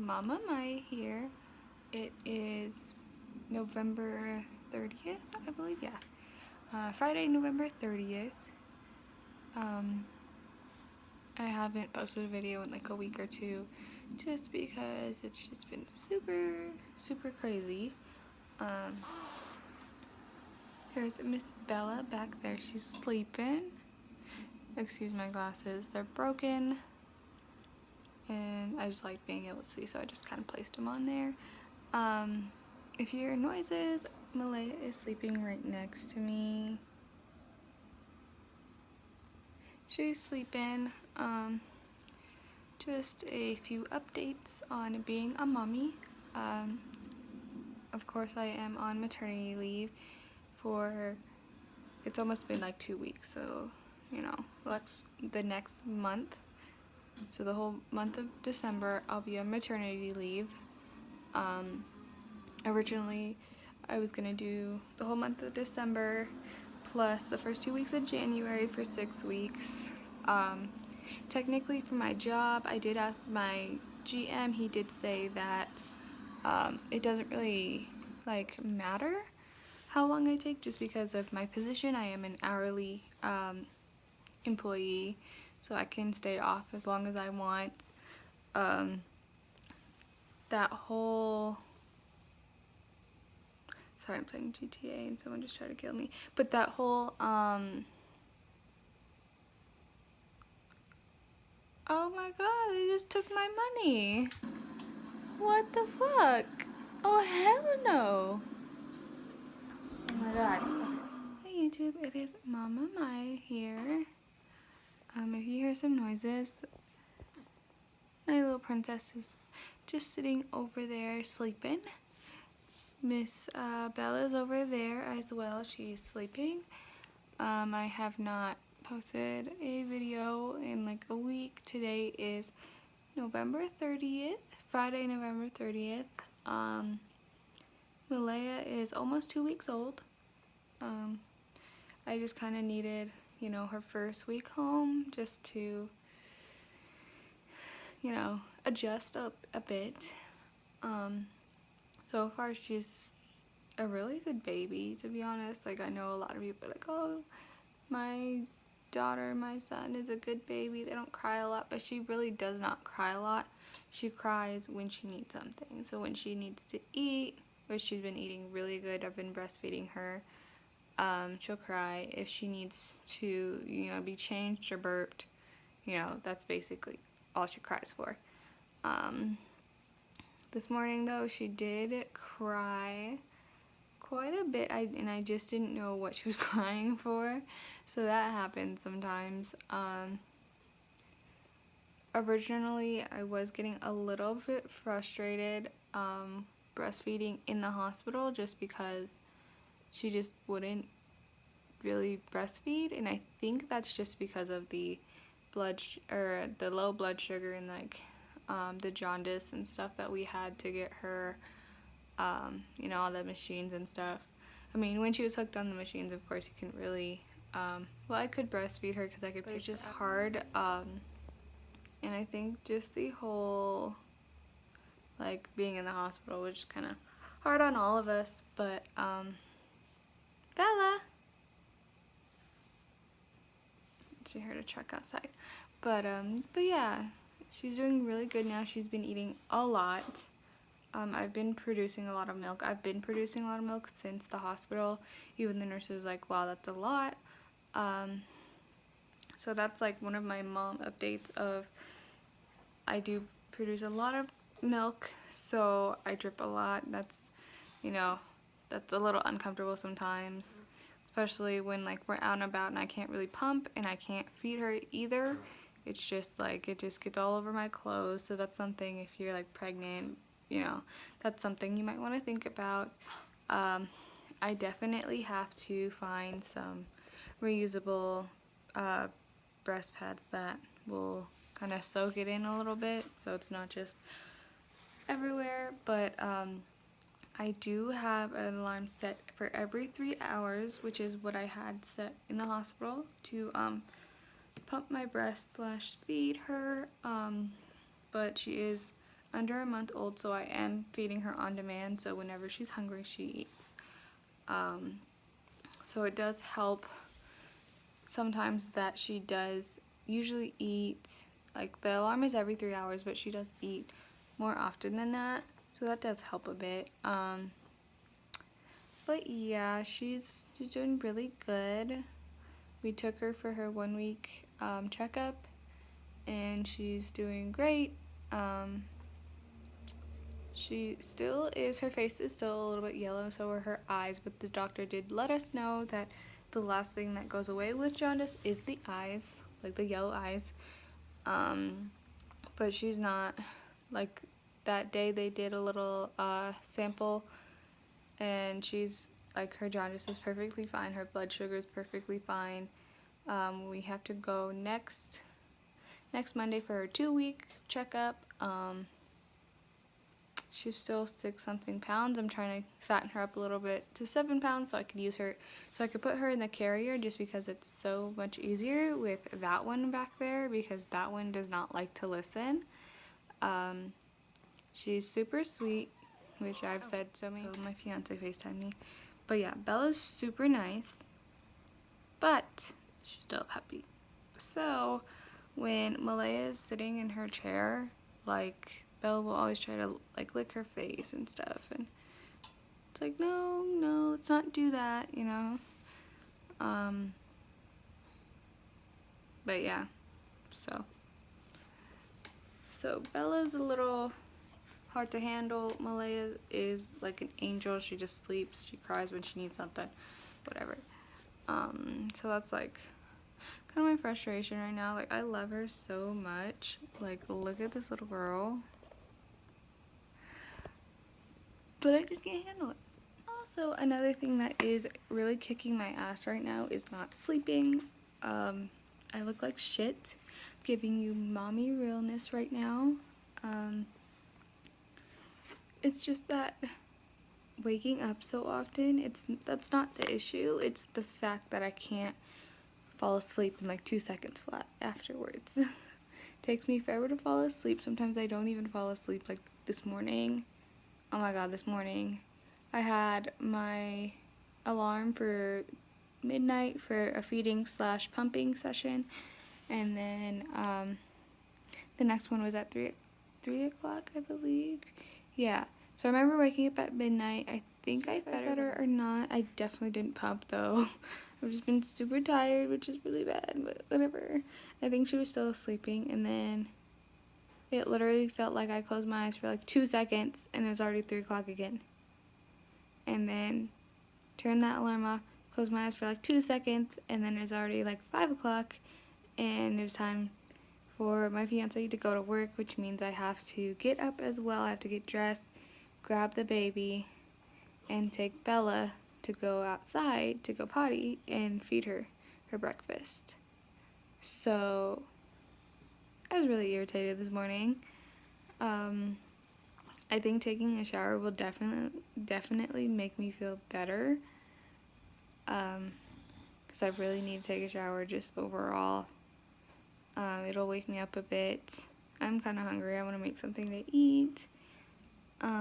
Mama Mai here. It is November 30th, I believe, yeah. Friday, November 30th. I haven't posted a video in like a week or two just because it's just been super crazy. Here's Miss Bella back there. She's sleeping. Excuse my glasses. They're broken. And I just like being able to see, so I just kind of placed them on there. If you hear noises, Malaya is sleeping right next to me. She's sleeping. Just a few updates on being a mommy. Of course, I am on maternity leave for, it's almost been like 2 weeks, so, you know, that's the next month. So the whole month of December, I'll be on maternity leave. Originally, I was gonna do the whole month of December plus the first 2 weeks of January for 6 weeks. Technically, for my job, I did ask my GM. He did say that it doesn't really like matter how long I take, just because of my position. I am an hourly employee, so I can stay off as long as I want. That whole, sorry, I'm playing GTA and someone just tried to kill me, but that whole oh my god, they just took my money. What the fuck? Oh hell no. Oh my god. Hey YouTube, it is Mama Mai here. If you hear some noises, my little princess is just sitting over there sleeping. Miss Bella's over there as well. She's sleeping. I have not posted a video in like a week. Today is November 30th, Friday, November 30th. Malaya is almost 2 weeks old. I just kind of needed, you know, her first week home just to, you know, adjust a bit. So far she's a really good baby, to be honest. Like, I know a lot of people are like, oh, my daughter, my son is a good baby, they don't cry a lot, but she really does not cry a lot. She cries when she needs something. So when she needs to eat, which she's been eating really good, I've been breastfeeding her, she'll cry. If she needs to, you know, be changed or burped, you know, that's basically all she cries for. This morning though, she did cry quite a bit, and I just didn't know what she was crying for, so that happens sometimes. Originally, I was getting a little bit frustrated breastfeeding in the hospital, just because she just wouldn't really breastfeed, and I think that's just because of the the low blood sugar and like the jaundice and stuff that we had to get her, you know, all the machines and stuff. I mean, when she was hooked on the machines, of course, you couldn't really, well, I could breastfeed her because I could, but it's just hard, and I think just the whole, like, being in the hospital was just kind of hard on all of us, but, Bella! She heard a truck outside. But yeah, she's doing really good now. She's been eating a lot. I've been producing a lot of milk. I've been producing a lot of milk since the hospital. Even the nurse was like, wow, that's a lot. So that's like one of my mom updates of, I do produce a lot of milk, so I drip a lot. That's, you know, that's a little uncomfortable sometimes, especially when like we're out and about and I can't really pump and I can't feed her either. It's just like, it just gets all over my clothes. So that's something, if you're like pregnant, you know, that's something you might want to think about. I definitely have to find some reusable breast pads that will kind of soak it in a little bit, so it's not just everywhere. But I do have an alarm set for every 3 hours, which is what I had set in the hospital, to pump my breast / feed her. But she is under a month old, so I am feeding her on demand, so whenever she's hungry, she eats. So it does help sometimes that she does usually eat, like the alarm is every 3 hours, but she does eat more often than that, so that does help a bit. But yeah, she's doing really good. We took her for her 1 week checkup, and she's doing great. She still is, her face is still a little bit yellow, so are her eyes, but the doctor did let us know that the last thing that goes away with jaundice is the eyes, like the yellow eyes. But she's not, like, that day they did a little sample, and she's, like, her jaundice is perfectly fine, her blood sugar is perfectly fine. We have to go next Monday for her 2-week checkup. She's still 6-something pounds. I'm trying to fatten her up a little bit to 7 pounds so I could use her, so I could put her in the carrier, just because it's so much easier with that one back there, because that one does not like to listen. She's super sweet, which I've said so many. So my fiance FaceTimed me. But yeah, Bella's super nice, but she's still a puppy. So when Malaya is sitting in her chair, like, Bella will always try to, like, lick her face and stuff, and it's like, no, let's not do that, you know. But yeah, so Bella's a little hard to handle. Malaya is like an angel. She just sleeps, she cries when she needs something, whatever. So that's like kind of my frustration right now. Like, I love her so much. Like, look at this little girl. But I just can't handle it. Also, another thing that is really kicking my ass right now is not sleeping. I look like shit. I'm giving you mommy realness right now. It's just that waking up so often, that's not the issue. It's the fact that I can't fall asleep in like 2 seconds flat afterwards. Takes me forever to fall asleep. Sometimes I don't even fall asleep. Like this morning, oh my god, this morning I had my alarm for midnight for a feeding / pumping session, and then the next one was at 3 o'clock, I believe. Yeah, so I remember waking up at midnight. I think I fed her or not. I definitely didn't pump though. I've just been super tired, which is really bad, but whatever. I think she was still sleeping, and then it literally felt like I closed my eyes for like 2 seconds and it was already 3 o'clock again. And then turned that alarm off, closed my eyes for like 2 seconds, and then it was already like 5 o'clock, and it was time for my fiance to go to work, which means I have to get up as well. I have to get dressed, grab the baby, and take Bella to go outside to go potty and feed her breakfast. So I was really irritated this morning. I think taking a shower will definitely make me feel better, because I really need to take a shower just overall. It'll wake me up a bit. I'm kind of hungry. I want to make something to eat. But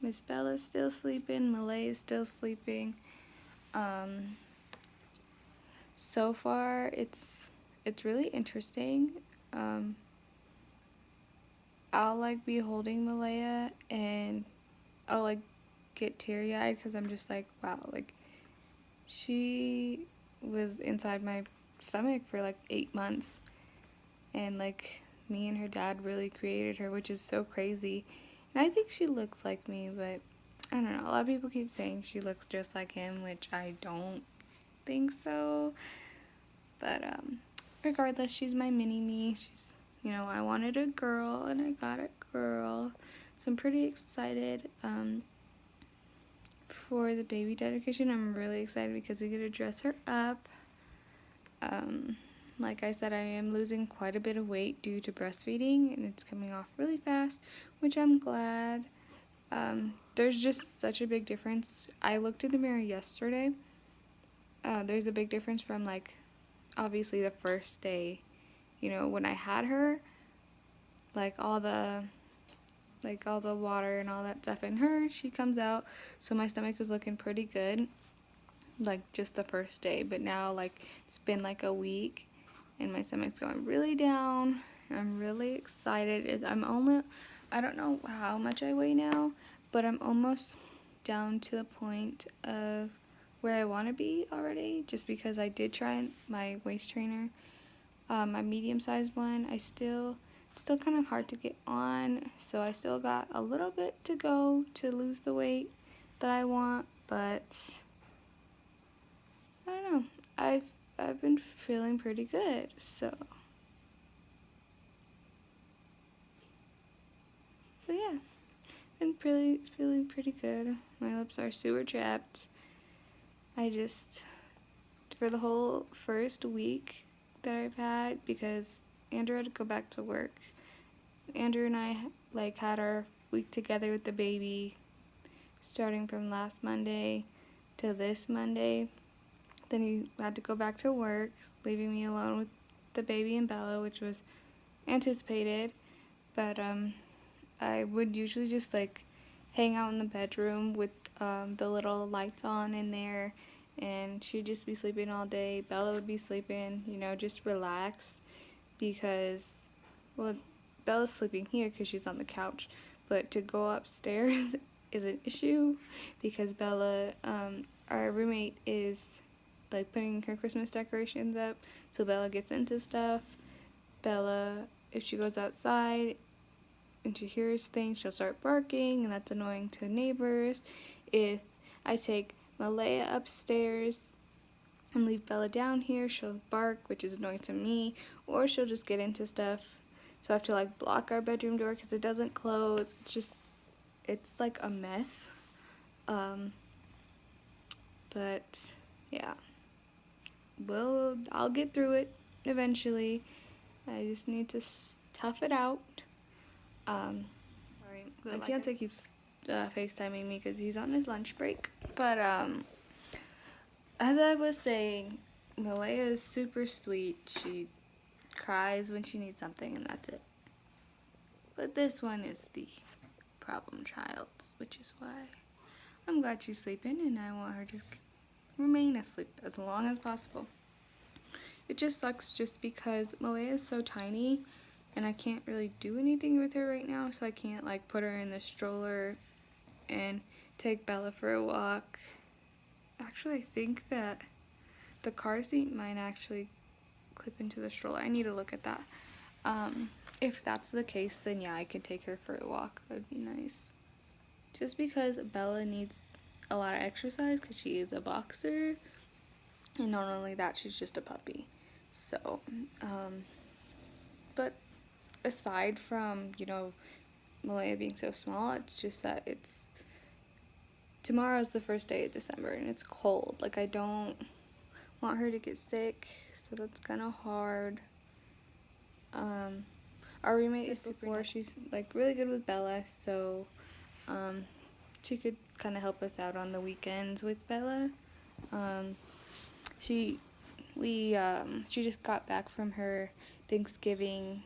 Miss Bella's still sleeping. Malay is still sleeping. So far, it's really interesting. I'll like be holding Malaya and I'll like get teary-eyed because I'm just like, wow, like she was inside my stomach for like 8 months, and like me and her dad really created her, which is so crazy. And I think she looks like me, but I don't know. A lot of people keep saying she looks just like him, which I don't think so. But regardless, she's my mini-me. She's, you know, I wanted a girl and I got a girl. So I'm pretty excited for the baby dedication. I'm really excited because we get to dress her up. Like I said, I am losing quite a bit of weight due to breastfeeding, and it's coming off really fast, which I'm glad. There's just such a big difference. I looked in the mirror yesterday. There's a big difference from, like, obviously the first day, you know, when I had her, like all the water and all that stuff in her. She comes out, so my stomach was looking pretty good, like just the first day, but now like it's been like a week and my stomach's going really down. I'm really excited. I don't know how much I weigh now, but I'm almost down to the point of where I want to be already, just because I did try my waist trainer, my medium-sized one. I still kind of hard to get on, so I still got a little bit to go to lose the weight that I want, but I don't know. I've been feeling pretty good, so yeah, been feeling pretty good. My lips are super chapped. I just, for the whole first week that I've had, because Andrew had to go back to work. Andrew and I like had our week together with the baby, starting from last Monday to this Monday. Then he had to go back to work, leaving me alone with the baby and Bella, which was anticipated. But I would usually just like hang out in the bedroom with the little lights on in there, and she'd just be sleeping all day. Bella would be sleeping, just relax, because, well, Bella's sleeping here because she's on the couch, but to go upstairs is an issue because Bella, our roommate, is like putting her Christmas decorations up, so Bella gets into stuff. Bella, if she goes outside and she hears things, she'll start barking, and that's annoying to neighbors. If I take Malaya upstairs and leave Bella down here, she'll bark, which is annoying to me, or she'll just get into stuff. So I have to like block our bedroom door because it doesn't close. It's like a mess. But yeah, I'll get through it eventually. I just need to tough it out. Sorry, my fiance keeps FaceTiming me because he's on his lunch break. But as I was saying, Malaya is super sweet. She cries when she needs something, and that's it. But this one is the problem child, which is why I'm glad she's sleeping, and I want her to remain asleep as long as possible. It just sucks just because Malaya is so tiny, and I can't really do anything with her right now, so I can't like put her in the stroller and take Bella for a walk. Actually, I think that the car seat might actually clip into the stroller. I need to look at that. If that's the case, then yeah, I can take her for a walk. That would be nice. Just because Bella needs a lot of exercise because she is a boxer, and not only that, she's just a puppy. So, but aside from, Malaya being so small, it's just that tomorrow's the first day of December and it's cold. Like, I don't want her to get sick, so that's kind of hard. Our roommate is super nice. She's like really good with Bella, so she could kind of help us out on the weekends with Bella. She just got back from her Thanksgiving.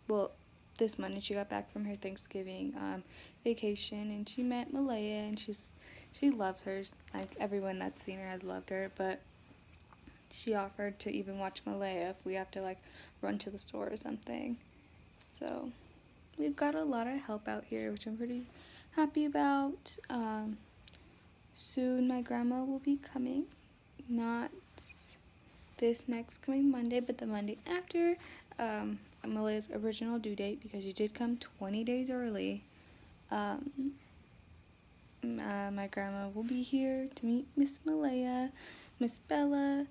Well, this Monday she got back from her Thanksgiving vacation, and she met Malaya, and she loves her. Like, everyone that's seen her has loved her, but she offered to even watch Malaya if we have to like run to the store or something. So we've got a lot of help out here, which I'm pretty happy about. Soon my grandma will be coming, not this next coming Monday, but the Monday after, Malaya's original due date, because she did come 20 days early. My grandma will be here to meet Miss Malaya, Miss Bella.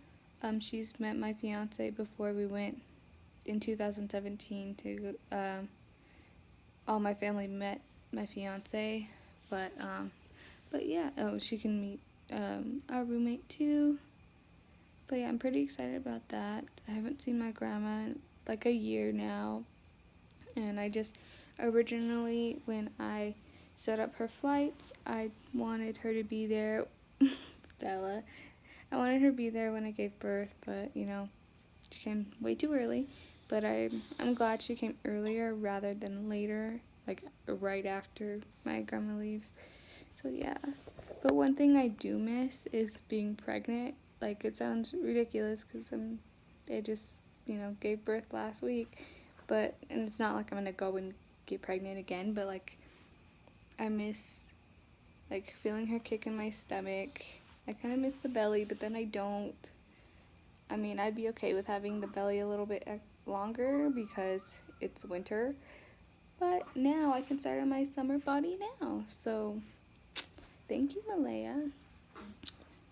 She's met my fiance before. We went in 2017 to, all my family met my fiance, but yeah, she can meet our roommate too. But yeah, I'm pretty excited about that. I haven't seen my grandma in like a year now, and I just originally, when I set up her flights, I wanted her to be there. Bella, I wanted her to be there when I gave birth, but she came way too early. But I'm glad she came earlier rather than later, like right after my grandma leaves. So yeah. But one thing I do miss is being pregnant. Like, it sounds ridiculous because I just, gave birth last week. But, and it's not like I'm gonna go and get pregnant again, but like, I miss, like, feeling her kick in my stomach. I kind of miss the belly, but then I don't. I mean, I'd be okay with having the belly a little bit longer because it's winter. But now I can start on my summer body now. So, thank you, Malaya.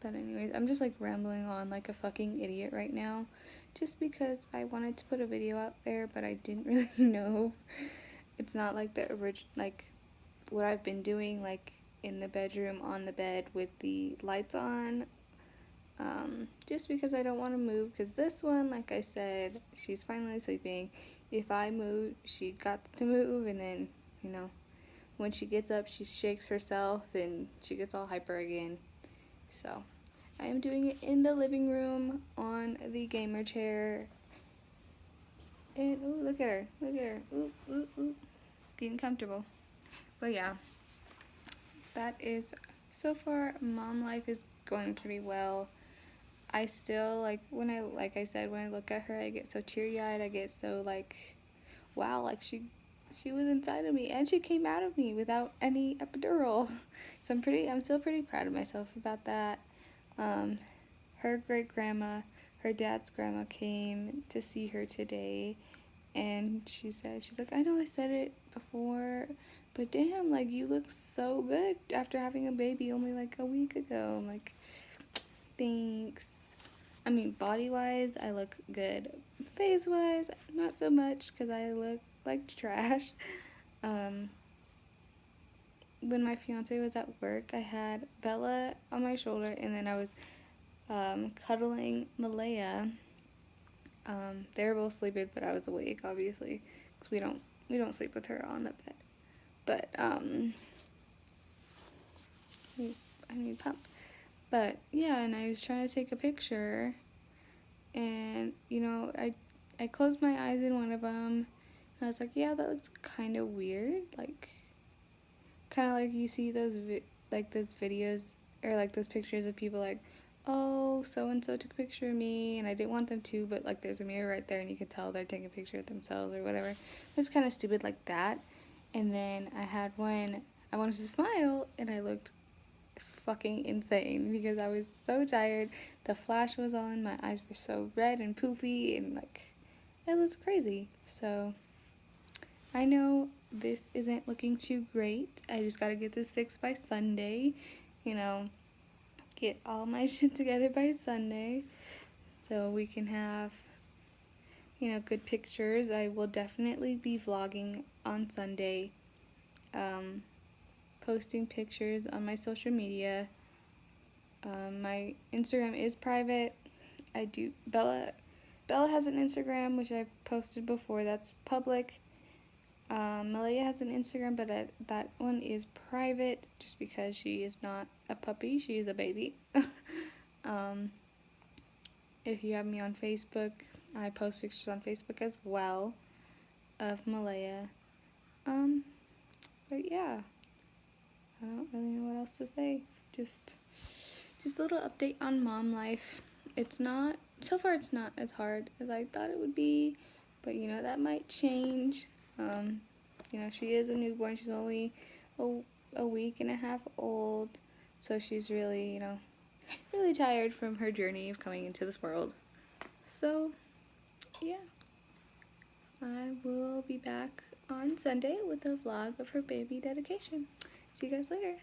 But anyways, I'm just like rambling on like a fucking idiot right now. Just because I wanted to put a video out there, but I didn't really know. It's not like the original, like what I've been doing, like in the bedroom on the bed with the lights on. Just because I don't want to move, because this one, like I said, she's finally sleeping. If I move, she got to move, and then, when she gets up, she shakes herself, and she gets all hyper again. So, I am doing it in the living room, on the gamer chair, and, ooh, look at her, ooh, getting comfortable. But yeah, that is, so far, mom life is going pretty well. I still, like I said, when I look at her, I get so teary-eyed, I get so, wow, she was inside of me, and she came out of me without any epidural. So I'm still pretty proud of myself about that. Her great-grandma, her dad's grandma, came to see her today, and she's like, I know I said it before, but damn, you look so good after having a baby only, a week ago. I'm like, thanks. I mean, body-wise, I look good. Face-wise, not so much, because I look like trash. When my fiance was at work, I had Bella on my shoulder, and then I was cuddling Malaya. They were both sleeping, but I was awake, obviously, because we don't sleep with her on the bed. But, I need pump. But, yeah, and I was trying to take a picture, and, I closed my eyes in one of them, and I was like, yeah, that looks kind of weird, kind of like you see those, those videos, or, those pictures of people, oh, so-and-so took a picture of me, and I didn't want them to, but, there's a mirror right there, and you can tell they're taking a picture of themselves, or whatever. It's kind of stupid like that. And then I had one, I wanted to smile, and I looked fucking insane, because I was so tired, the flash was on, my eyes were so red and poofy, and, I looked crazy. So, I know this isn't looking too great. I just gotta get this fixed by Sunday, get all my shit together by Sunday, so we can have, good pictures. I will definitely be vlogging on Sunday, posting pictures on my social media. My Instagram is private. Bella has an Instagram, which I've posted before, that's public. Malaya has an Instagram, but that one is private, just because she is not a puppy, she is a baby. If you have me on Facebook, I post pictures on Facebook as well of Malaya. But yeah, I don't really know what else to say. Just a little update on mom life. So far it's not as hard as I thought it would be, but that might change. She is a newborn. She's only a week and a half old, so she's really, really tired from her journey of coming into this world. So, yeah. I will be back on Sunday with a vlog of her baby dedication. See you guys later.